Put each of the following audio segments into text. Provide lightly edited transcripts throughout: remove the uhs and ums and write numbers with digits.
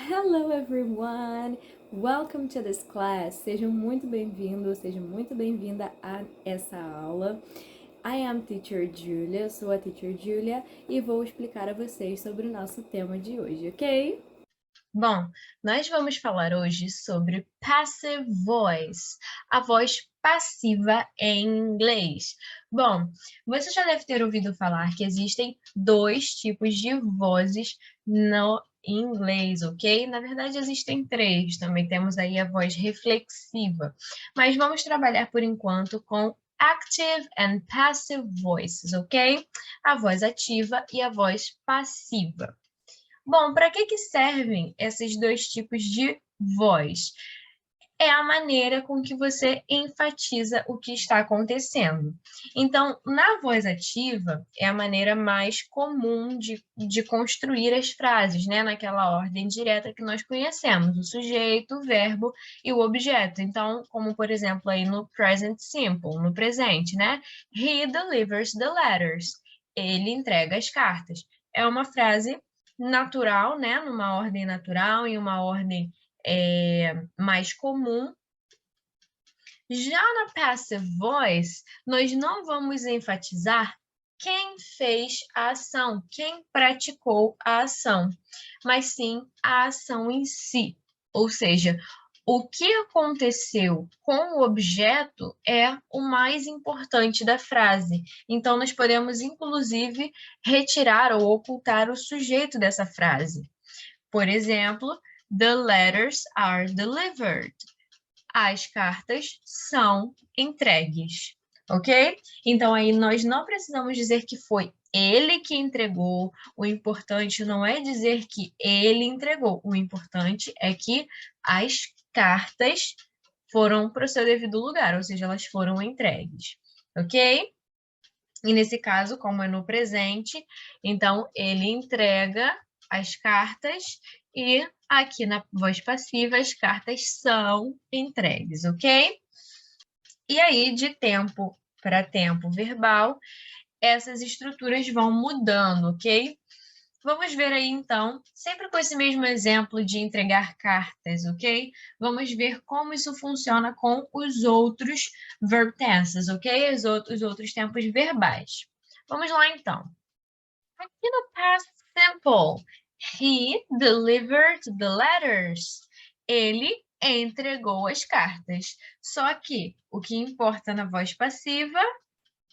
Hello everyone! Welcome to this class. Sejam muito bem-vindos, seja muito bem-vinda a essa aula. I am Teacher Julia, sou a Teacher Julia e vou explicar a vocês sobre o nosso tema de hoje, ok? Bom, nós vamos falar hoje sobre passive voice, a voz passiva em inglês. Bom, você já deve ter ouvido falar que existem dois tipos de vozes no inglês, ok? Na verdade, existem três. Também temos aí a voz reflexiva. Mas vamos trabalhar por enquanto com active and passive voices, ok? A voz ativa e a voz passiva. Bom, para que servem esses dois tipos de voz? É a maneira com que você enfatiza o que está acontecendo. Então, na voz ativa, é a maneira mais comum de construir as frases, né? Naquela ordem direta que nós conhecemos, o sujeito, o verbo e o objeto. Então, como por exemplo aí no present simple, no presente, né? He delivers the letters. Ele entrega as cartas. É uma frase natural, né? Numa ordem natural, em uma ordem mais comum. Já na passive voice, nós não vamos enfatizar quem fez a ação, quem praticou a ação, mas sim a ação em si. Ou seja, o que aconteceu com o objeto é o mais importante da frase. Então, nós podemos, inclusive, retirar ou ocultar o sujeito dessa frase. Por exemplo, the letters are delivered. As cartas são entregues, ok? Então, aí nós não precisamos dizer que foi ele que entregou, o importante não é dizer que ele entregou, o importante é que as cartas foram para o seu devido lugar, ou seja, elas foram entregues, ok? E nesse caso, como é no presente, então ele entrega as cartas e aqui na voz passiva as cartas são entregues, ok? E aí, de tempo para tempo verbal, essas estruturas vão mudando, ok? Vamos ver aí, então, sempre com esse mesmo exemplo de entregar cartas, ok? Vamos ver como isso funciona com os outros verb tenses, ok? Os outros tempos verbais. Vamos lá, então. Aqui no past simple, he delivered the letters. Ele entregou as cartas. Só que o que importa na voz passiva,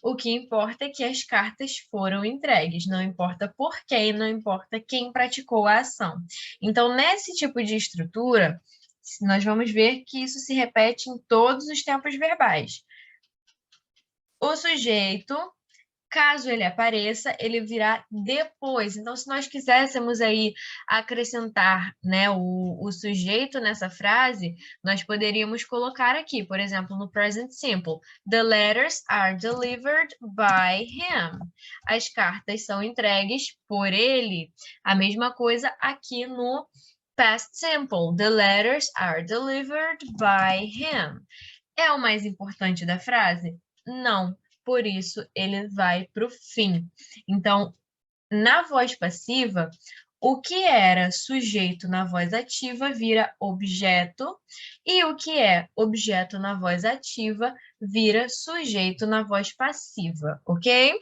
o que importa é que as cartas foram entregues, não importa por quem, não importa quem praticou a ação. Então, nesse tipo de estrutura, nós vamos ver que isso se repete em todos os tempos verbais. O sujeito, caso ele apareça, ele virá depois. Então, se nós quiséssemos aí acrescentar, né, o sujeito nessa frase, nós poderíamos colocar aqui, por exemplo, no present simple, the letters are delivered by him. As cartas são entregues por ele. A mesma coisa aqui no past simple, the letters are delivered by him. É o mais importante da frase? Não. Por isso, ele vai para o fim. Então, na voz passiva, o que era sujeito na voz ativa vira objeto, e o que é objeto na voz ativa vira sujeito na voz passiva, ok?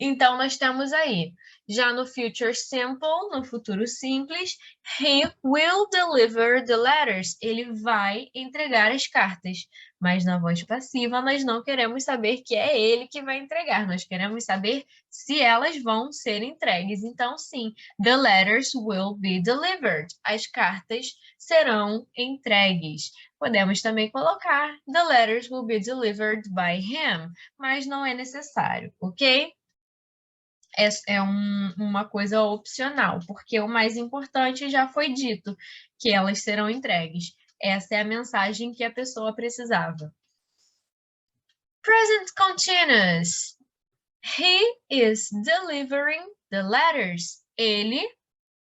Então, nós temos aí, já no future simple, no futuro simples, he will deliver the letters. Ele vai entregar as cartas. Mas na voz passiva, nós não queremos saber que é ele que vai entregar. Nós queremos saber se elas vão ser entregues. Então, sim, the letters will be delivered. As cartas serão entregues. Podemos também colocar the letters will be delivered by him, mas não é necessário, ok? É uma coisa opcional, porque o mais importante já foi dito, que elas serão entregues. Essa é a mensagem que a pessoa precisava. Present continuous. He is delivering the letters. Ele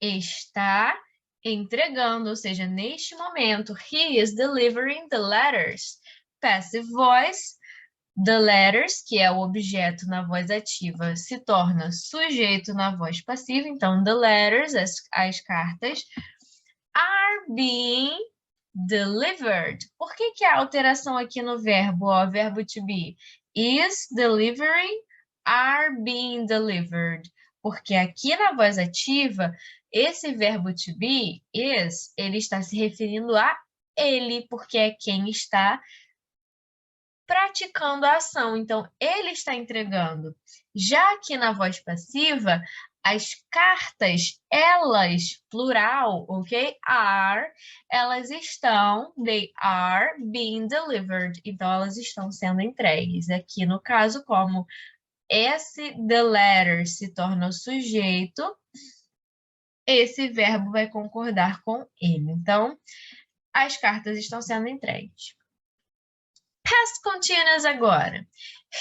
está entregando, ou seja, neste momento, he is delivering the letters. passive voice, the letters, que é o objeto na voz ativa, se torna sujeito na voz passiva. Então, the letters, as cartas, are being delivered. Por que a alteração aqui no verbo, ó, verbo to be? Is delivering, are being delivered. Porque aqui na voz ativa, esse verbo to be, is, ele está se referindo a ele, porque é quem está praticando a ação. Então, ele está entregando. Já aqui na voz passiva, as cartas, elas, plural, ok? Are, elas estão, they are being delivered. Então, elas estão sendo entregues. Aqui, no caso, como esse the letter se torna o sujeito, esse verbo vai concordar com ele. Então, as cartas estão sendo entregues. Past continuous agora.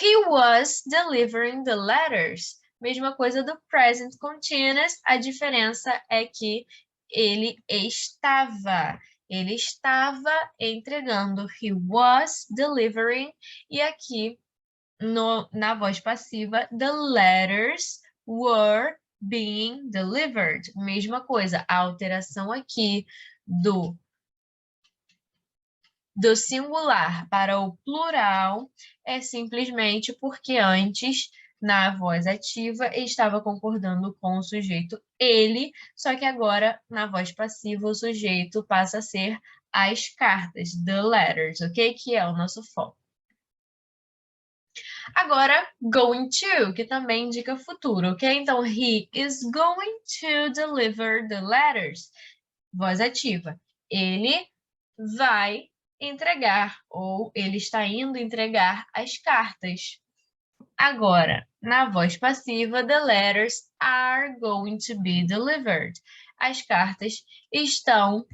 He was delivering the letters. Mesma coisa do present continuous, a diferença é que ele estava. Ele estava entregando. He was delivering. E aqui, na voz passiva, the letters were being delivered. Mesma coisa, a alteração aqui do singular para o plural é simplesmente porque antes, na voz ativa, estava concordando com o sujeito ele, só que agora, na voz passiva, o sujeito passa a ser as cartas, the letters, ok? Que é o nosso foco. Agora, going to, que também indica futuro, ok? Então, he is going to deliver the letters. Voz ativa. Ele vai entregar, ou ele está indo entregar as cartas. Agora, na voz passiva, the letters are going to be delivered. As cartas estão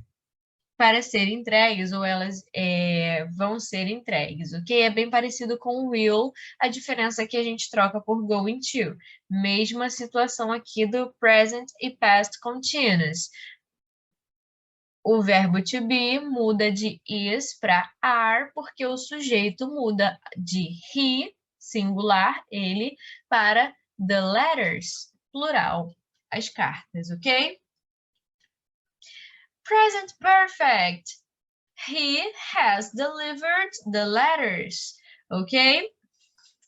para serem entregues, ou elas vão ser entregues, ok? É bem parecido com will, a diferença é que a gente troca por going to. Mesma situação aqui do present e past continuous. O verbo to be muda de is para are, porque o sujeito muda de he, singular, ele, para the letters, plural, as cartas, ok? Present perfect. He has delivered the letters, ok?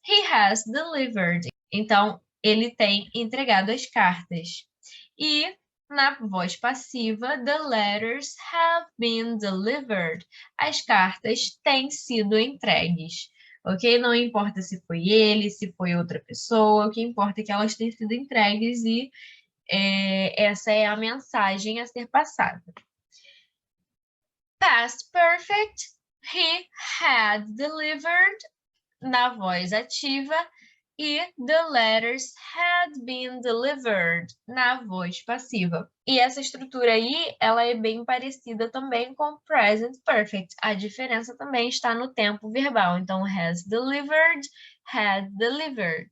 He has delivered. Então, ele tem entregado as cartas. E na voz passiva, the letters have been delivered. As cartas têm sido entregues. Ok? Não importa se foi ele, se foi outra pessoa, o que importa é que elas têm sido entregues e essa é a mensagem a ser passada. Past perfect, he had delivered, na voz ativa, e the letters had been delivered, na voz passiva. E essa estrutura aí, ela é bem parecida também com present perfect. A diferença também está no tempo verbal. Então, has delivered, had delivered.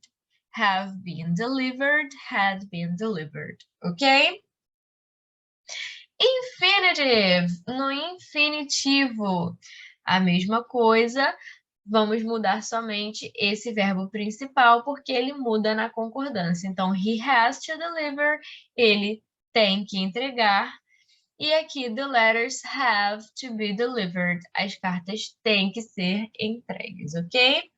Have been delivered, had been delivered. Ok? Infinitive, no infinitivo. A mesma coisa, vamos mudar somente esse verbo principal, porque ele muda na concordância. Então, he has to deliver, ele tem que entregar. E aqui, the letters have to be delivered. As cartas têm que ser entregues, ok?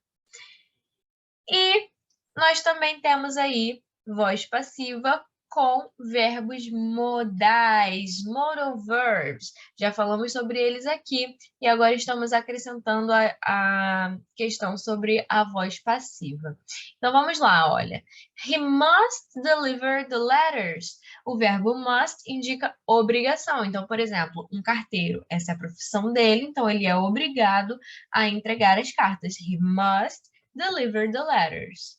E nós também temos aí voz passiva com verbos modais, modal verbs. Já falamos sobre eles aqui e agora estamos acrescentando a questão sobre a voz passiva. Então vamos lá, olha. He must deliver the letters. O verbo must indica obrigação. Então, por exemplo, um carteiro, essa é a profissão dele, então ele é obrigado a entregar as cartas. He must deliver the letters.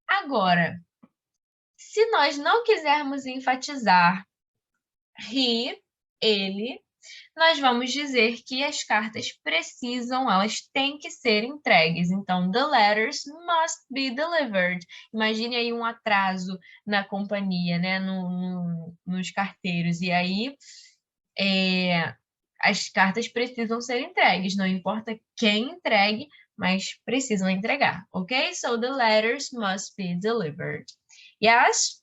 Agora, se nós não quisermos enfatizar he, ele, nós vamos dizer que as cartas precisam, elas têm que ser entregues. Então, the letters must be delivered. Imagine aí um atraso na companhia, né? Nos carteiros. E aí, as cartas precisam ser entregues, não importa quem entregue, mas precisam entregar, ok? So the letters must be delivered. Yes?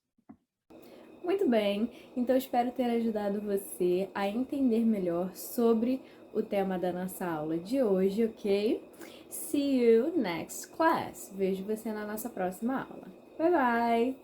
Muito bem, então espero ter ajudado você a entender melhor sobre o tema da nossa aula de hoje, ok? See you next class. Vejo você na nossa próxima aula. Bye bye!